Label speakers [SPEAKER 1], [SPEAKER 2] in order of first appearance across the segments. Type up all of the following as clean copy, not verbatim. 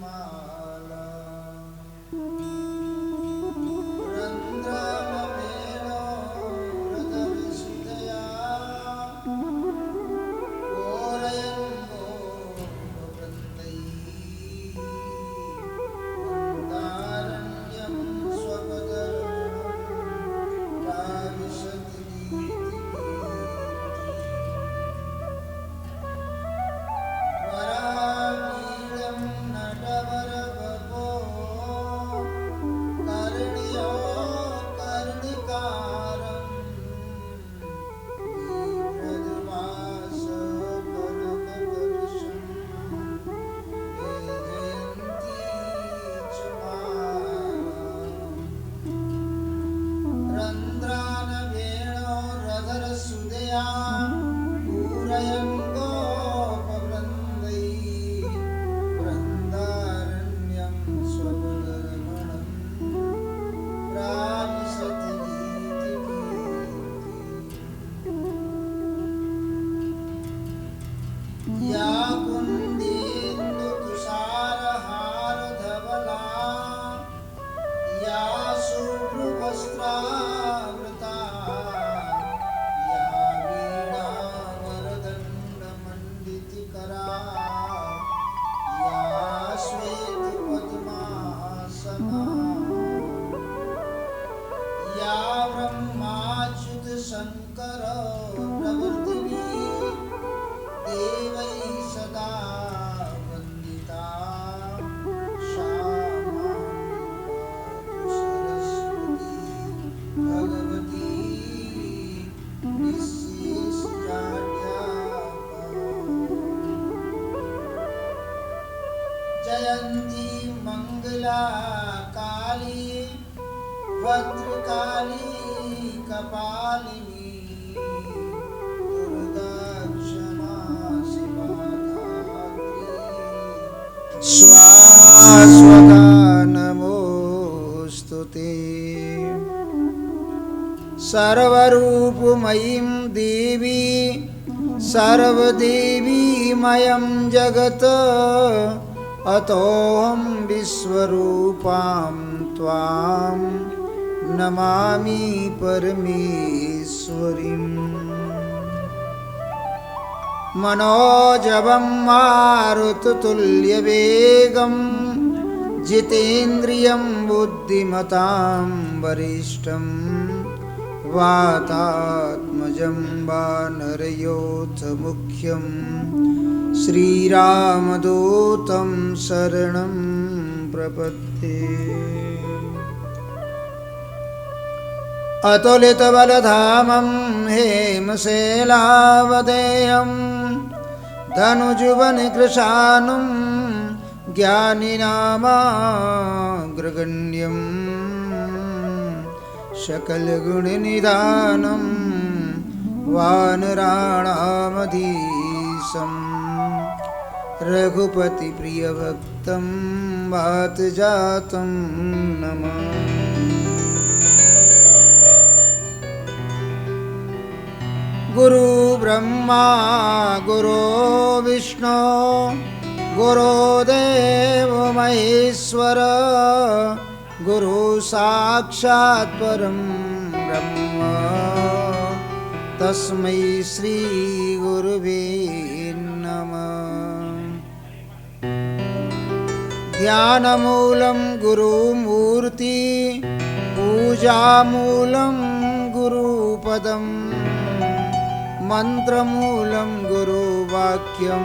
[SPEAKER 1] माला शंकर प्रवर्तिनी देवै सदा वंदिता श्यामा सरस्वती भगवती जयंती मंगला काली भद्रकाली कपालिनी दुर्गा क्षमा शिवा धात्री स्वाहा नमोस्तुते। सर्वरूपमयीं देवी सर्वदेवीमयं जगत् अतोऽहं विश्वरूपां त्वां नमामि परमेश्वरीं। मनोजवं मारुततुल्यवेगं जितेन्द्रियं बुद्धिमतां वरिष्ठं वातात्मजं वानरयोथमुख्यं श्रीरामदूतं शरणं प्रपद्ये। अतुलितबलधामं हेमशैलावदेयं धनुजुवनकृशानुं ज्ञानिनामाग्रगण्यं सकलगुणनिधानं वानराणामधीशं रघुपतिप्रियभक्तं वातजातं नमामि। गुरु ब्रह्मा गुरु विष्णु गुरुदेव महेश्वर गुरु साक्षात् परं ब्रह्म तस्मै श्री गुरुवे नमः। ध्यानमूलं गुरुमूर्ति पूजामूलं गुरुपदम् मंत्रमूलं गुरुवाक्यं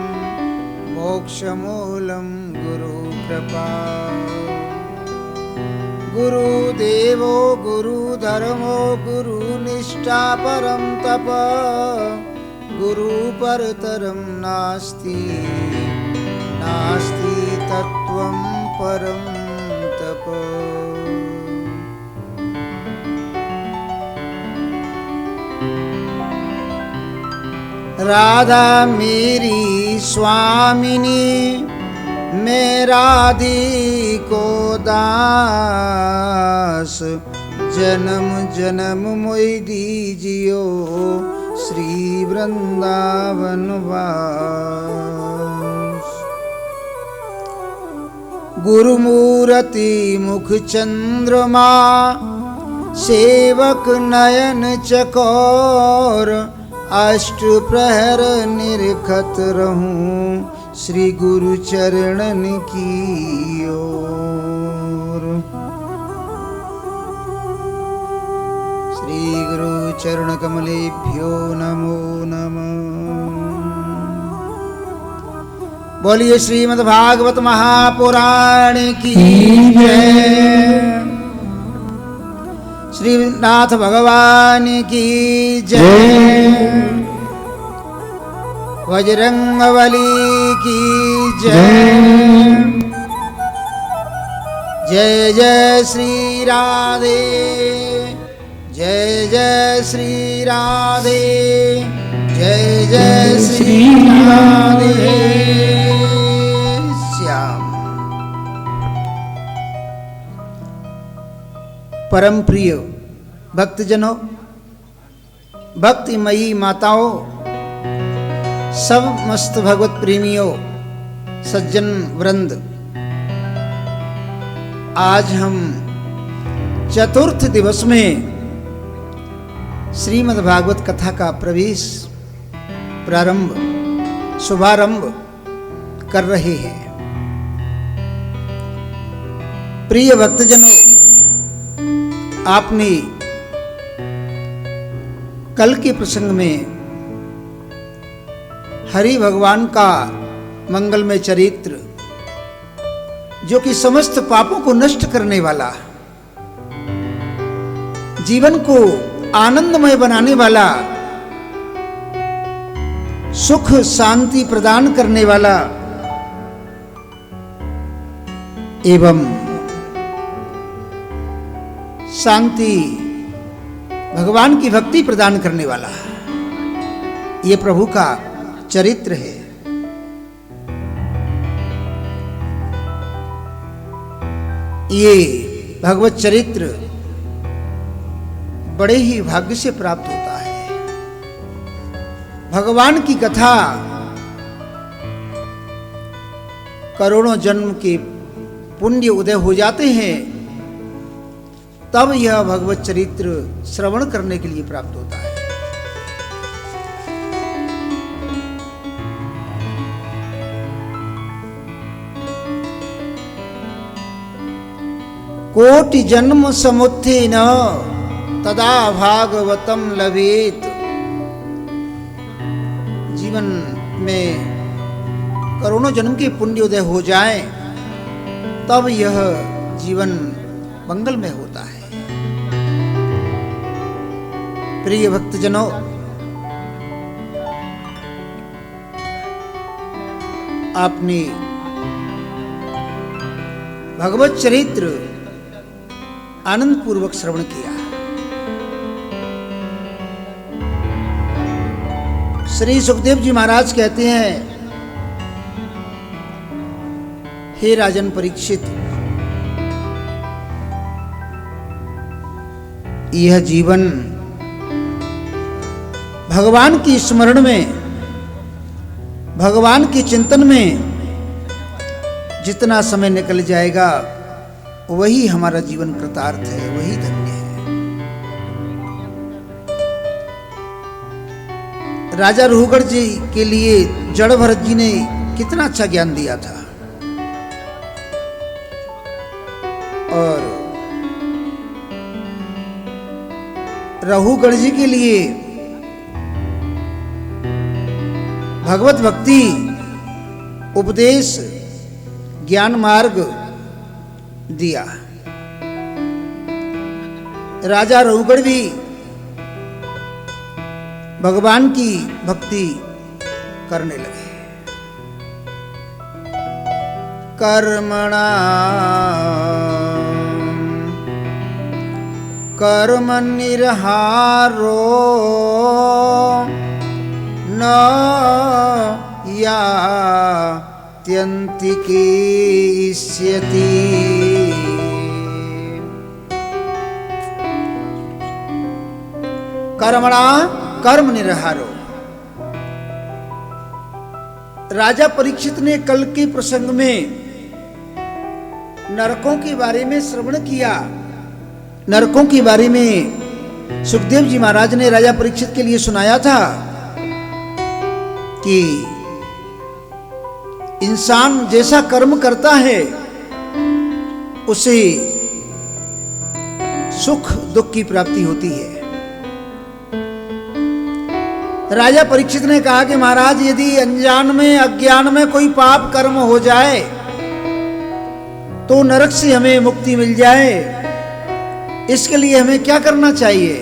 [SPEAKER 1] मोक्षमूलं गुरुकृपा। गुरुदेवो गुरुधर्मो गुरुनिष्ठा परं तप गुरुपरतरं नास्ति नास्ति तत्त्वं परं तप। राधा मेरी स्वामिनी मैं राधिको दास जन्म जन्म मोहि दीजियो श्री वृंदावन वास। गुरुमूर्ति मुख चंद्रमा, सेवक नयन चकोर, अष्ट प्रहर निरखत रहूं श्री गुरु चरणन की ओर। श्री गुरु चरण कमलेभ्यो नमो नमः। बोलिए श्रीमद् भागवत महापुराण की जय। श्रीनाथ भगवान की जय। बजरंगबली की जय। जय जय श्री राधे, जय जय श्री राधे, जय जय श्री राधे श्याम। परम प्रिय भक्तजनों, भक्तिमयी माताओं, सब मस्त भगवत प्रेमियों, सज्जन वृंद, आज हम चतुर्थ दिवस में श्रीमद् भागवत कथा का प्रवेश, प्रारंभ, शुभारंभ कर रहे हैं। प्रिय भक्तजनों, आपने कल के प्रसंग में हरि भगवान का मंगलमय चरित्र, जो कि समस्त पापों को नष्ट करने वाला, जीवन को आनंदमय बनाने वाला, सुख शांति प्रदान करने वाला एवं शांति, भगवान की भक्ति प्रदान करने वाला ये प्रभु का चरित्र है। ये भगवत चरित्र बड़े ही भाग्य से प्राप्त होता है। भगवान की कथा करोड़ों जन्म के पुण्य उदय हो जाते हैं, तब यह भगवत चरित्र श्रवण करने के लिए प्राप्त होता है। कोटि जन्म समुत्थेन तदा भागवतम लभेत। जीवन में करोड़ों जन्म के पुण्य उदय हो जाए, तब यह जीवन मंगलमय होता है। प्रिय भक्तजनों, आपने भगवत चरित्र आनंद पूर्वक श्रवण किया। श्री सुखदेव जी महाराज कहते हैं, हे राजन परीक्षित, यह जीवन भगवान की स्मरण में, भगवान के चिंतन में जितना समय निकल जाएगा, वही हमारा जीवन कृतार्थ है, वही धन्य है। राजा रोहगढ़ जी के लिए जड़ भरत जी ने कितना अच्छा ज्ञान दिया था, और रघुगढ़ जी के लिए भगवत भक्ति, उपदेश, ज्ञान मार्ग दिया। राजा रघुगढ़ भी भगवान की भक्ति करने लगे। कर्मणा कर्म निर्हारो न यात्यन्तिके इष्यति। कर्मणा कर्म निर्हारो। राजा परीक्षित ने कल के प्रसंग में नरकों के बारे में श्रवण किया। नरकों के बारे में सुखदेव जी महाराज ने राजा परीक्षित के लिए सुनाया था कि इंसान जैसा कर्म करता है उसे सुख दुख की प्राप्ति होती है। राजा परीक्षित ने कहा कि महाराज, यदि अनजान में अज्ञान में कोई पाप कर्म हो जाए तो नरक से हमें मुक्ति मिल जाए, इसके लिए हमें क्या करना चाहिए?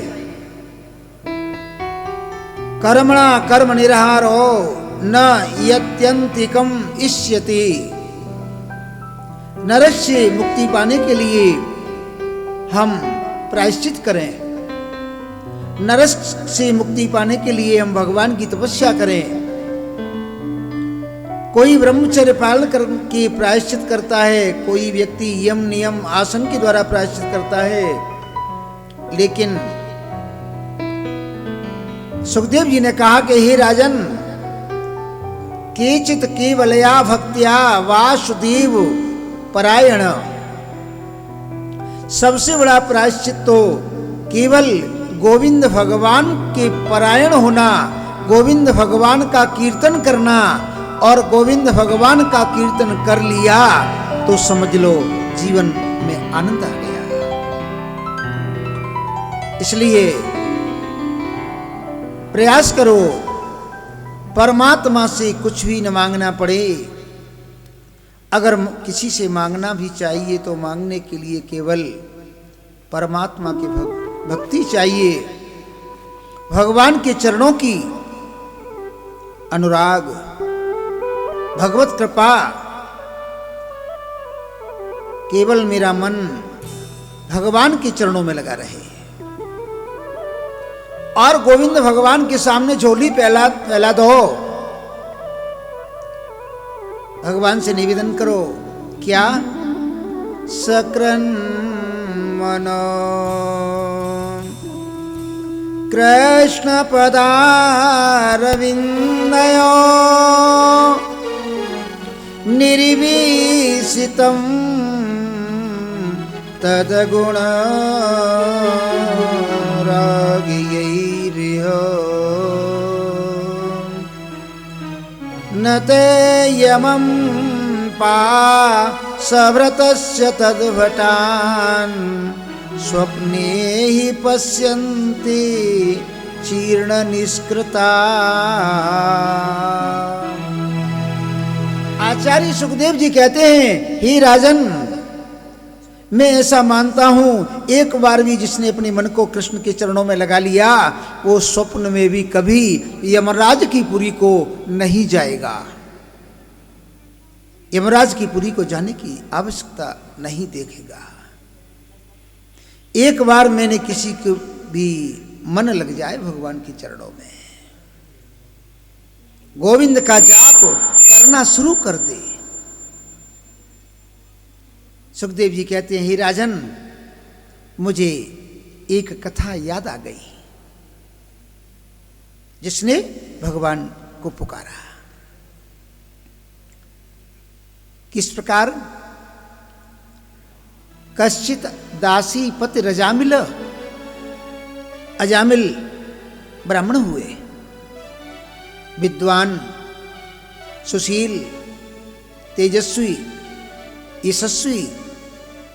[SPEAKER 1] कर्मणा कर्म निरहारो न यत्यंतिकम इष्यति। नरक से मुक्ति पाने के लिए हम प्रायश्चित करें, नरक से मुक्ति पाने के लिए हम भगवान की तपस्या करें। कोई ब्रह्मचर्य पालन करके प्रायश्चित करता है, कोई व्यक्ति यम नियम आसन के द्वारा प्रायश्चित करता है। लेकिन सुखदेव जी ने कहा कि हे राजन, केचित केवलया भक्त्या वासुदेव परायण। सबसे बड़ा प्रायश्चित तो केवल गोविंद भगवान के परायण होना, गोविंद भगवान का कीर्तन करना, और गोविंद भगवान का कीर्तन कर लिया तो समझ लो जीवन में आनंद आ गया। इसलिए प्रयास करो परमात्मा से कुछ भी न मांगना पड़े। अगर किसी से मांगना भी चाहिए तो मांगने के लिए केवल परमात्मा की भक्ति चाहिए, भगवान के चरणों की अनुराग, भगवत कृपा। केवल मेरा मन भगवान के चरणों में लगा रहे और गोविंद भगवान के सामने झोली फैला दो। भगवान से निवेदन करो, क्या? सकृन् मनो कृष्ण पदारविन्दयो निर्विसितं तद्गुण रागियैरिह न ते यमं पासव्रतस्य तद्भटान् स्वप्ने हि पश्यन्ति चीर्ण निष्कृता। आचार्य सुखदेव जी कहते हैं, हे राजन, मैं ऐसा मानता हूं, एक बार भी जिसने अपने मन को कृष्ण के चरणों में लगा लिया वो स्वप्न में भी कभी यमराज की पुरी को नहीं जाएगा। यमराज की पुरी को जाने की आवश्यकता नहीं देखेगा। एक बार मैंने किसी को भी मन लग जाए भगवान के चरणों में, गोविंद का जाप करना शुरू कर दे। सुखदेव जी कहते हैं, हे राजन, मुझे एक कथा याद आ गई जिसने भगवान को पुकारा। किस प्रकार? कश्चित दासी पति रजामिल। अजामिल ब्राह्मण हुए, विद्वान, सुशील, तेजस्वी, यशस्वी,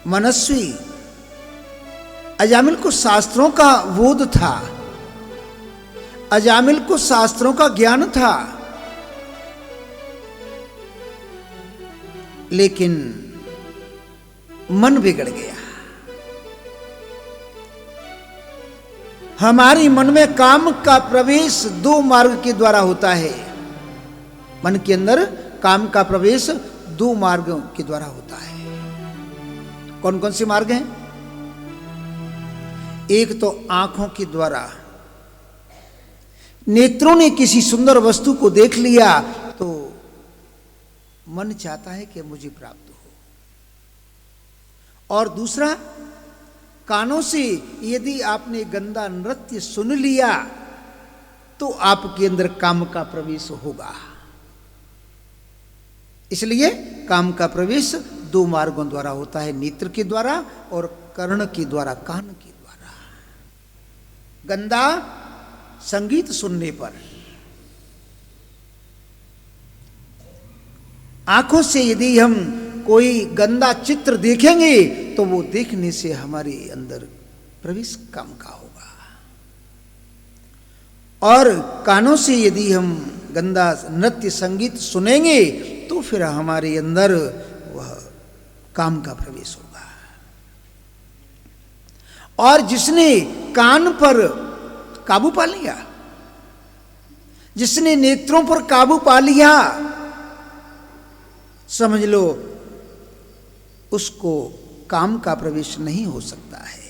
[SPEAKER 1] मनस्वी। अजामिल को शास्त्रों का बोध था, अजामिल को शास्त्रों का ज्ञान था, लेकिन मन बिगड़ गया। हमारी मन में काम का प्रवेश दो मार्ग के द्वारा होता है। मन के अंदर काम का प्रवेश दो मार्ग के द्वारा होता है। कौन कौन से मार्ग हैं? एक तो आंखों के द्वारा, नेत्रों ने किसी सुंदर वस्तु को देख लिया तो मन चाहता है कि मुझे प्राप्त हो। और दूसरा, कानों से यदि आपने गंदा नृत्य सुन लिया तो आपके अंदर काम का प्रवेश होगा। इसलिए काम का प्रवेश दो मार्गों द्वारा होता है, नेत्र के द्वारा और कर्ण के द्वारा, कान के द्वारा। गंदा संगीत सुनने पर, आंखों से यदि हम कोई गंदा चित्र देखेंगे तो वो देखने से हमारे अंदर प्रवेश कम का होगा, और कानों से यदि हम गंदा नृत्य संगीत सुनेंगे तो फिर हमारे अंदर वह काम का प्रवेश होगा। और जिसने कान पर काबू पा लिया, जिसने नेत्रों पर काबू पा लिया, समझ लो उसको काम का प्रवेश नहीं हो सकता है।